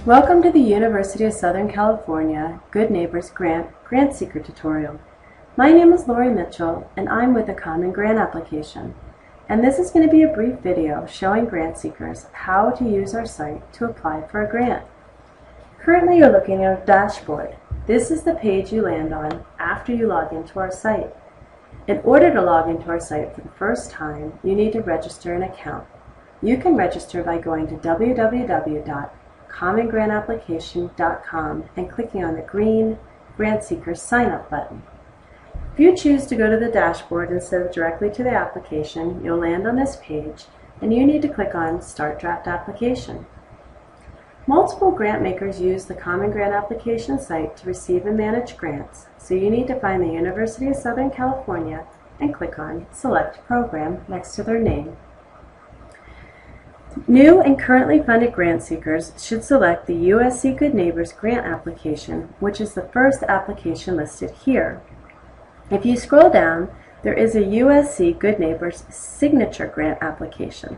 Welcome to the University of Southern California Good Neighbors Grantseeker tutorial. My name is Lori Mitchell and I'm with a Common Grant application. And this is going to be a brief video showing grant seekers how to use our site to apply for a grant. Currently you're looking at a dashboard. This is the page you land on after you log into our site. In order to log into our site for the first time, you need to register an account. You can register by going to www.commongranapplication.com and clicking on the green Grantseeker Sign Up button. If you choose to go to the dashboard instead of directly to the application, you'll land on this page and you need to click on Start Draft Application. Multiple grant makers use the Common Grant application site to receive and manage grants, so you need to find the University of Southern California and click on Select Program next to their name. New and currently funded grant seekers should select the USC Good Neighbors grant application, which is the first application listed here. If you scroll down, there is a USC Good Neighbors signature grant application.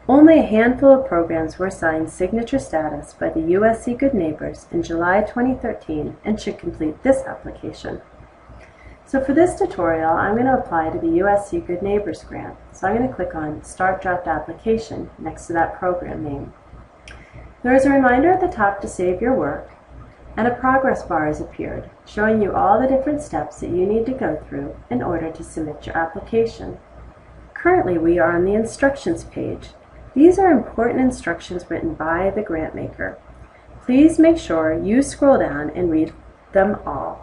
Only a handful of programs were assigned signature status by the USC Good Neighbors in July 2013 and should complete this application. So for this tutorial, I'm going to apply to the USC Good Neighbors grant. So I'm going to click on Start Draft Application next to that program name. There is a reminder at the top to save your work, and a progress bar has appeared, showing you all the different steps that you need to go through in order to submit your application. Currently, we are on the instructions page. These are important instructions written by the grant maker. Please make sure you scroll down and read them all,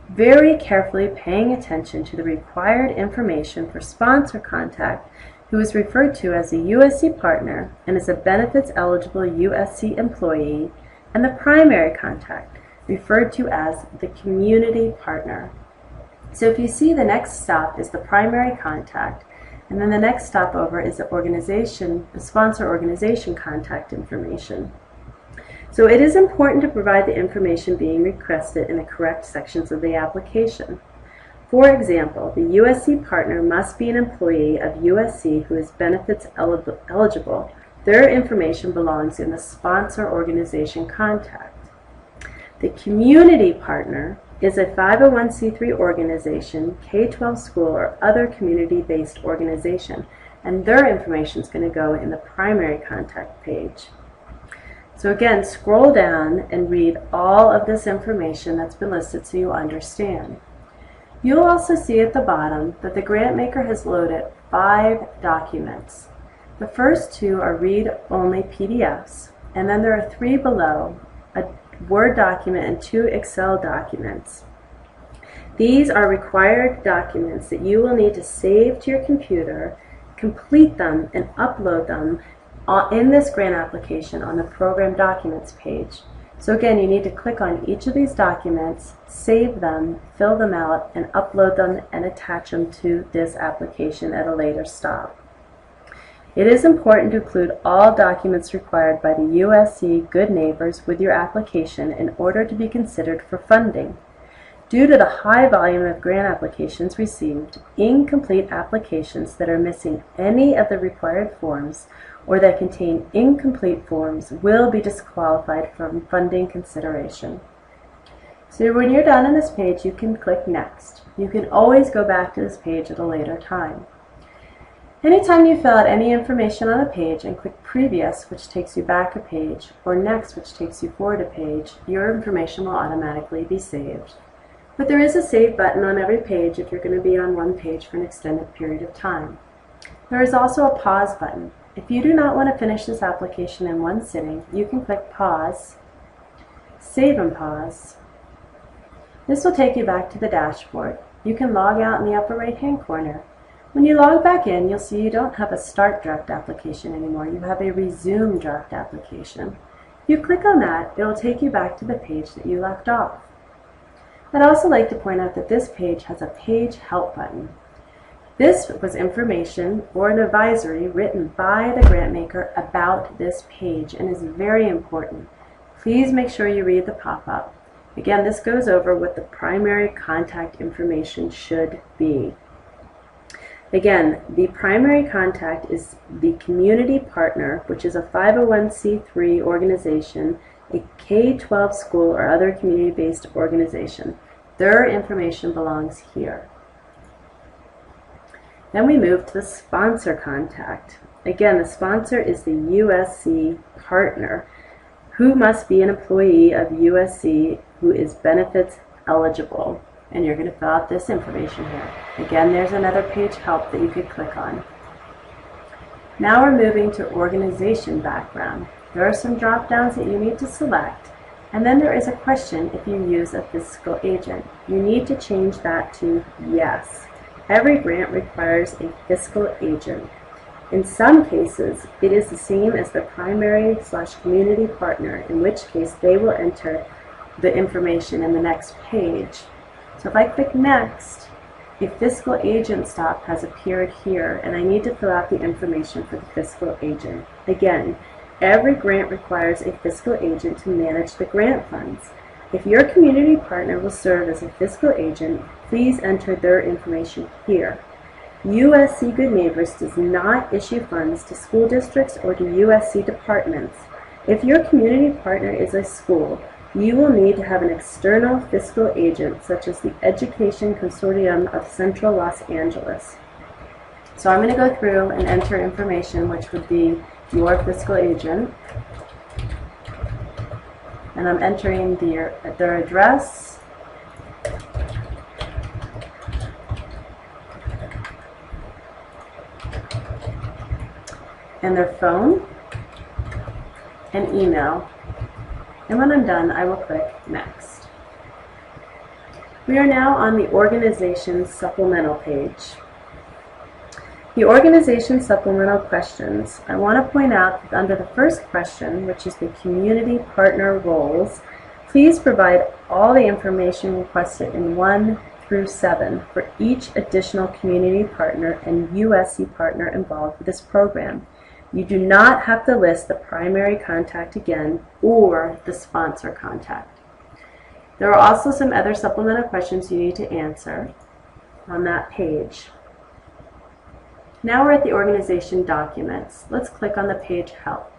very carefully paying attention to the required information for sponsor contact, who is referred to as a USC partner and is a benefits eligible USC employee, and the primary contact, referred to as the community partner. So if you see, the next stop is the primary contact, and then the next stop over is the sponsor organization contact information. So it is important to provide the information being requested in the correct sections of the application. For example, the USC partner must be an employee of USC who is benefits eligible. Their information belongs in the sponsor organization contact. The community partner is a 501c3 organization, K-12 school, or other community-based organization, and their information is going to go in the primary contact page. So again, scroll down and read all of this information that's been listed so you understand. You'll also see at the bottom that the grant maker has loaded 5 documents. The first 2 are read-only PDFs, and then there are 3 below, a Word document and 2 Excel documents. These are required documents that you will need to save to your computer, complete them, and upload them in this grant application on the Program Documents page. So again, you need to click on each of these documents, save them, fill them out, and upload them and attach them to this application at a later stop. It is important to include all documents required by the USC Good Neighbors with your application in order to be considered for funding. Due to the high volume of grant applications received, incomplete applications that are missing any of the required forms or that contain incomplete forms will be disqualified from funding consideration. So when you're done on this page, you can click Next. You can always go back to this page at a later time. Anytime you fill out any information on a page and click Previous, which takes you back a page, or Next, which takes you forward a page, your information will automatically be saved. But there is a Save button on every page if you're going to be on one page for an extended period of time. There is also a Pause button. If you do not want to finish this application in one sitting, you can click Pause, Save and Pause. This will take you back to the dashboard. You can log out in the upper right-hand corner. When you log back in, you'll see you don't have a Start Draft Application anymore. You have a Resume Draft Application. If you click on that, it will take you back to the page that you left off. I'd also like to point out that this page has a Page Help button. This was information or an advisory written by the grant maker about this page and is very important. Please make sure you read the pop-up. Again, this goes over what the primary contact information should be. Again, the primary contact is the community partner, which is a 501c3 organization a K-12 school or other community-based organization. Their information belongs here. Then we move to the sponsor contact. Again, the sponsor is the USC partner, who must be an employee of USC who is benefits eligible. And you're going to fill out this information here. Again, there's another page help that you could click on. Now we're moving to organization background. There are some drop downs that you need to select, and then there is a question if you use a fiscal agent. You need to change that to yes. Every grant requires a fiscal agent. In some cases, it is the same as the primary/community partner, in which case they will enter the information in the next page. So if I click next, a fiscal agent stop has appeared here, and I need to fill out the information for the fiscal agent. Again, every grant requires a fiscal agent to manage the grant funds. If your community partner will serve as a fiscal agent, please enter their information here. USC Good Neighbors does not issue funds to school districts or to USC departments. If your community partner is a school, you will need to have an external fiscal agent, such as the Education Consortium of Central Los Angeles. So I'm going to go through and enter information, which would be your fiscal agent. And I'm entering their address, and their phone, and email. And when I'm done, I will click Next. We are now on the Organization Supplemental page. The Organization Supplemental questions. I want to point out that under the first question, which is the Community Partner Roles, please provide all the information requested in 1 through 7 for each additional community partner and USC partner involved with this program. You do not have to list the primary contact again or the sponsor contact. There are also some other supplemental questions you need to answer on that page. Now we're at the organization documents. Let's click on the page Help.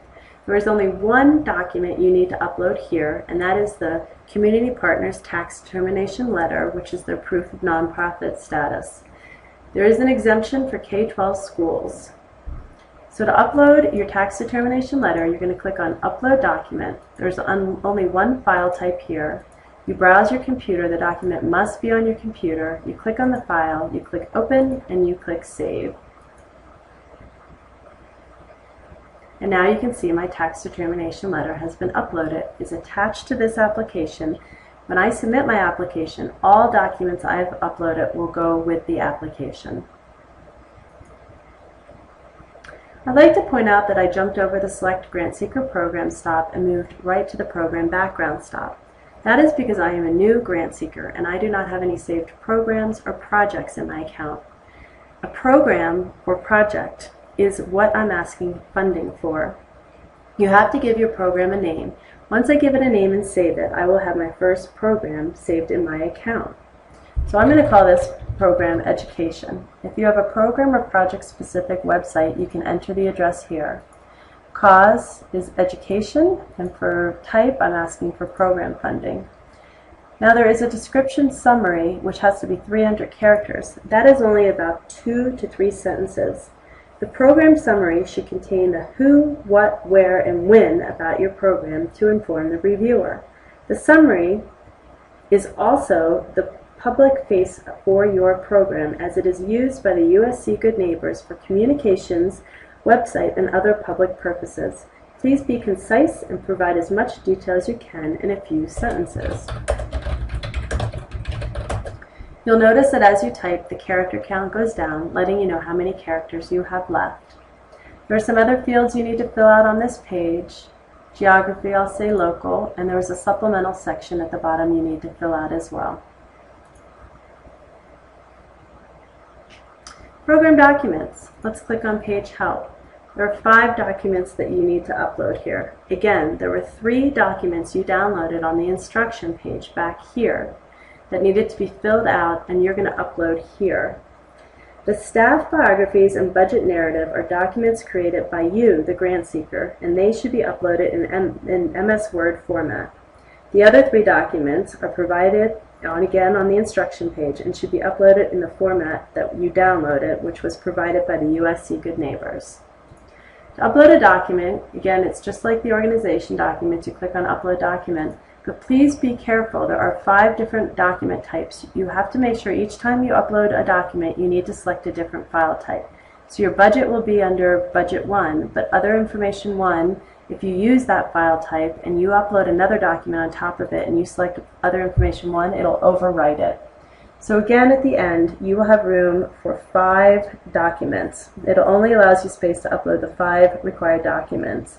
There is only one document you need to upload here, and that is the Community Partners Tax Determination Letter, which is their proof of nonprofit status. There is an exemption for K-12 schools. So to upload your tax determination letter, you're going to click on Upload Document. There's only one file type here. You browse your computer. The document must be on your computer. You click on the file, you click Open, and you click Save. And now you can see my tax determination letter has been uploaded. It's attached to this application. When I submit my application, all documents I've uploaded will go with the application. I'd like to point out that I jumped over the Select Grantseeker Program stop and moved right to the Program Background stop. That is because I am a new Grantseeker and I do not have any saved programs or projects in my account. A program or project is what I'm asking funding for. You have to give your program a name. Once I give it a name and save it, I will have my first program saved in my account. So I'm going to call this program Education. If you have a program or project specific website, you can enter the address here. Cause is education, and for type, I'm asking for program funding. Now there is a description summary, which has to be 300 characters. That is only about 2 to 3 sentences. The program summary should contain the who, what, where, and when about your program to inform the reviewer. The summary is also the public face for your program, as it is used by the USC Good Neighbors for communications, website, and other public purposes. Please be concise and provide as much detail as you can in a few sentences. You'll notice that as you type, the character count goes down, letting you know how many characters you have left. There are some other fields you need to fill out on this page. Geography, I'll say local, and there is a supplemental section at the bottom you need to fill out as well. Program documents. Let's click on page Help. There are 5 documents that you need to upload here. Again, there were 3 documents you downloaded on the instruction page back here that needed to be filled out, and you're going to upload here. The staff biographies and budget narrative are documents created by you, the grant seeker, and they should be uploaded in MS Word format. The other 3 documents are provided again on the instruction page and should be uploaded in the format that you downloaded, which was provided by the USC Good Neighbors. To upload a document, again, it's just like the organization document. You click on Upload Document, but please be careful. There are 5 different document types. You have to make sure each time you upload a document, you need to select a different file type. So your budget will be under Budget 1, but Other Information 1, if you use that file type and you upload another document on top of it and you select Other Information 1, it'll overwrite it. So again, at the end, you will have room for 5 documents. It only allows you space to upload the 5 required documents.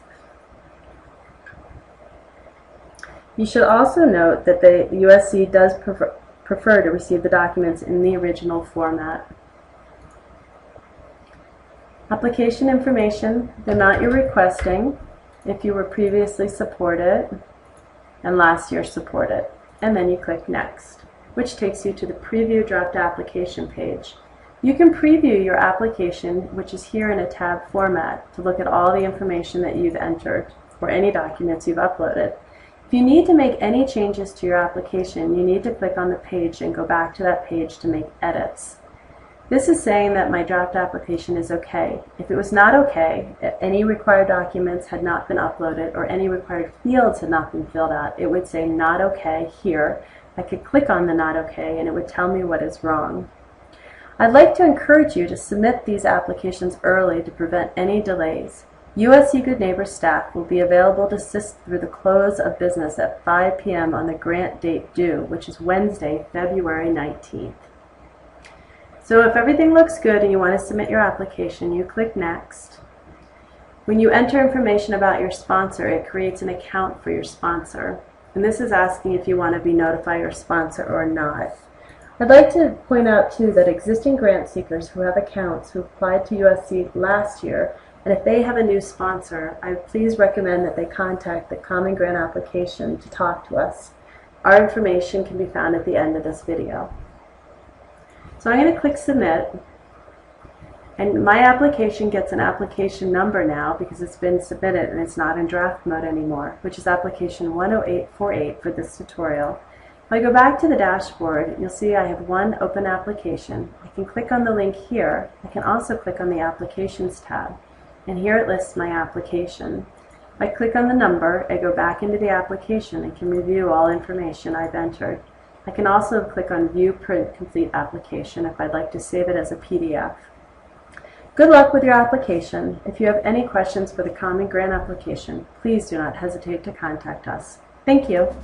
You should also note that the USC does prefer to receive the documents in the original format. Application information, the amount you're requesting, if you were previously supported, and last year supported. And then you click Next, which takes you to the Preview Draft Application page. You can preview your application, which is here in a tab format, to look at all the information that you've entered or any documents you've uploaded. If you need to make any changes to your application, you need to click on the page and go back to that page to make edits. This is saying that my draft application is okay. If it was not okay, if any required documents had not been uploaded or any required fields had not been filled out, it would say not okay here. I could click on the not okay and it would tell me what is wrong. I'd like to encourage you to submit these applications early to prevent any delays. USC Good Neighbors staff will be available to assist through the close of business at 5 p.m. on the grant date due, which is Wednesday, February 19th. So if everything looks good and you want to submit your application, you click Next. When you enter information about your sponsor, it creates an account for your sponsor. And this is asking if you want to be notified your sponsor or not. I'd like to point out too that existing grant seekers who have accounts who applied to USC last year, and if they have a new sponsor, I please recommend that they contact the Common Grant application to talk to us. Our information can be found at the end of this video. So I'm going to click Submit, and my application gets an application number now because it's been submitted and it's not in draft mode anymore, which is application 10848 for this tutorial. If I go back to the dashboard, you'll see I have one open application. I can click on the link here. I can also click on the Applications tab, and here it lists my application. If I click on the number, I go back into the application and can review all information I've entered. I can also click on View Print Complete Application if I'd like to save it as a PDF. Good luck with your application. If you have any questions for the Common Grant application, please do not hesitate to contact us. Thank you.